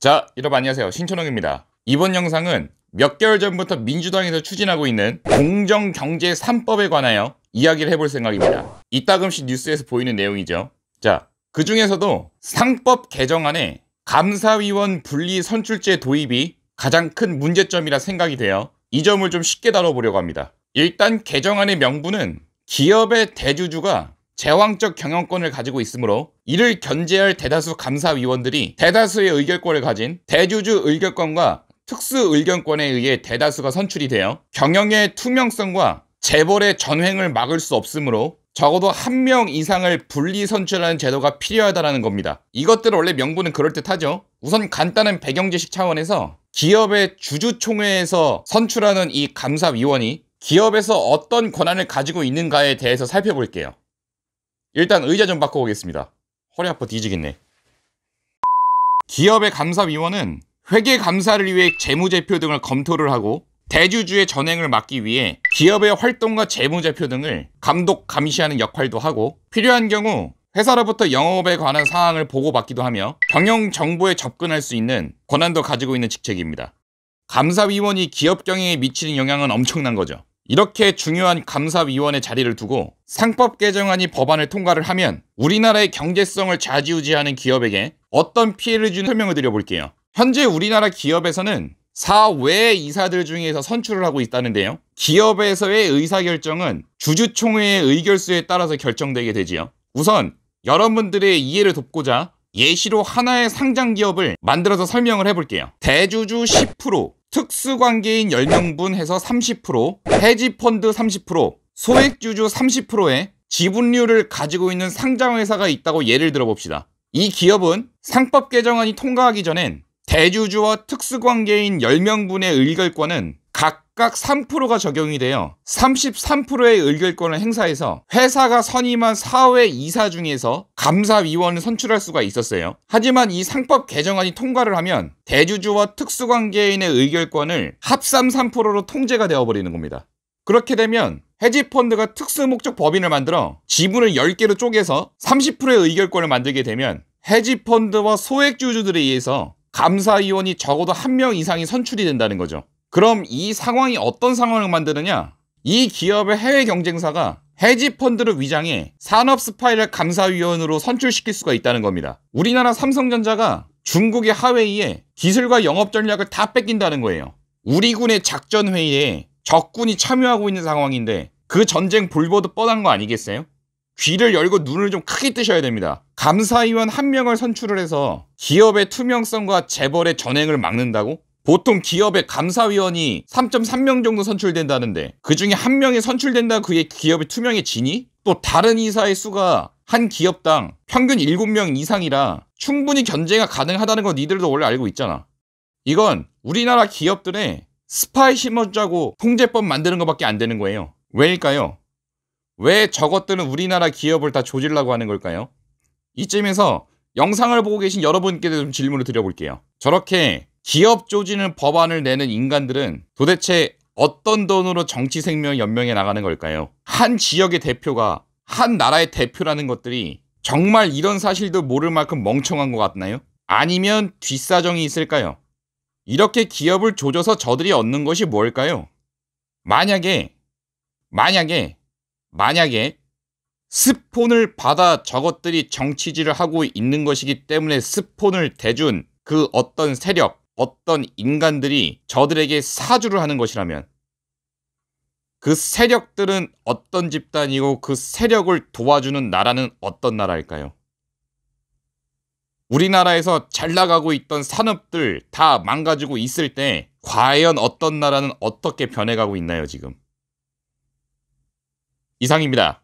자, 여러분 안녕하세요. 신촌홍입니다. 이번 영상은 몇 개월 전부터 민주당에서 추진하고 있는 공정경제 3법에 관하여 이야기를 해볼 생각입니다. 이따금씩 뉴스에서 보이는 내용이죠. 자, 그 중에서도 상법 개정안에 감사위원 분리 선출제 도입이 가장 큰 문제점이라 생각이 돼요. 이 점을 좀 쉽게 다뤄보려고 합니다. 일단 개정안의 명분은 기업의 대주주가 제왕적 경영권을 가지고 있으므로 이를 견제할 대다수 감사위원들이 대다수의 의결권을 가진 대주주 의결권과 특수 의결권에 의해 대다수가 선출이 되어 경영의 투명성과 재벌의 전횡을 막을 수 없으므로 적어도 한 명 이상을 분리 선출하는 제도가 필요하다는 겁니다. 이것들은 원래 명분은 그럴듯하죠. 우선 간단한 배경지식 차원에서 기업의 주주총회에서 선출하는 이 감사위원이 기업에서 어떤 권한을 가지고 있는가에 대해서 살펴볼게요. 일단 의자 좀 바꿔보겠습니다. 허리 아파 뒤지겠네. 기업의 감사위원은 회계 감사를 위해 재무제표 등을 검토를 하고 대주주의 전횡을 막기 위해 기업의 활동과 재무제표 등을 감독, 감시하는 역할도 하고 필요한 경우 회사로부터 영업에 관한 사항을 보고받기도 하며 경영 정보에 접근할 수 있는 권한도 가지고 있는 직책입니다. 감사위원이 기업 경영에 미치는 영향은 엄청난 거죠. 이렇게 중요한 감사위원의 자리를 두고 상법 개정안이 법안을 통과를 하면 우리나라의 경제성을 좌지우지하는 기업에게 어떤 피해를 주는 설명을 드려볼게요. 현재 우리나라 기업에서는 사외 이사들 중에서 선출을 하고 있다는데요. 기업에서의 의사결정은 주주총회의 의결수에 따라서 결정되게 되지요. 우선 여러분들의 이해를 돕고자 예시로 하나의 상장기업을 만들어서 설명을 해볼게요. 대주주 10%, 특수관계인 10명분 해서 30%, 해지펀드 30%, 소액주주 30%의 지분율을 가지고 있는 상장회사가 있다고 예를 들어봅시다. 이 기업은 상법 개정안이 통과하기 전엔 대주주와 특수관계인 10명분의 의결권은 각각 3%가 적용이 되어 33%의 의결권을 행사해서 회사가 선임한 사회 이사 중에서 감사위원을 선출할 수가 있었어요. 하지만 이 상법 개정안이 통과를 하면 대주주와 특수관계인의 의결권을 합산 3%로 통제가 되어버리는 겁니다. 그렇게 되면 해지펀드가 특수목적 법인을 만들어 지분을 10개로 쪼개서 30%의 의결권을 만들게 되면 해지펀드와 소액주주들에 의해서 감사위원이 적어도 한 명 이상이 선출이 된다는 거죠. 그럼 이 상황이 어떤 상황을 만드느냐? 이 기업의 해외 경쟁사가 해지펀드를 위장해 산업 스파이를 감사위원으로 선출시킬 수가 있다는 겁니다. 우리나라 삼성전자가 중국의 하웨이에 기술과 영업 전략을 다 뺏긴다는 거예요. 우리 군의 작전회의에 적군이 참여하고 있는 상황인데 그 전쟁 불보듯 뻔한 거 아니겠어요? 귀를 열고 눈을 좀 크게 뜨셔야 됩니다. 감사위원 한 명을 선출을 해서 기업의 투명성과 재벌의 전횡을 막는다고? 보통 기업의 감사위원이 3.3명 정도 선출된다는데 그중에 한 명이 선출된다 그게 기업이 투명해지니? 또 다른 이사의 수가 한 기업당 평균 7명 이상이라 충분히 견제가 가능하다는 거 니들도 원래 알고 있잖아. 이건 우리나라 기업들의 스파이 심어주자고 통제법 만드는 것밖에 안 되는 거예요. 왜일까요? 왜 저것들은 우리나라 기업을 다 조지려고 하는 걸까요? 이쯤에서 영상을 보고 계신 여러분께도 좀 질문을 드려볼게요. 저렇게 기업 조지는 법안을 내는 인간들은 도대체 어떤 돈으로 정치 생명 연명해 나가는 걸까요? 한 지역의 대표가 한 나라의 대표라는 것들이 정말 이런 사실도 모를 만큼 멍청한 것 같나요? 아니면 뒷사정이 있을까요? 이렇게 기업을 조져서 저들이 얻는 것이 뭘까요? 만약에 스폰을 받아 저것들이 정치질을 하고 있는 것이기 때문에 스폰을 대준 그 어떤 세력, 어떤 인간들이 저들에게 사주를 하는 것이라면 그 세력들은 어떤 집단이고 그 세력을 도와주는 나라는 어떤 나라일까요? 우리나라에서 잘 나가고 있던 산업들 다 망가지고 있을 때 과연 어떤 나라는 어떻게 변해가고 있나요, 지금? 이상입니다.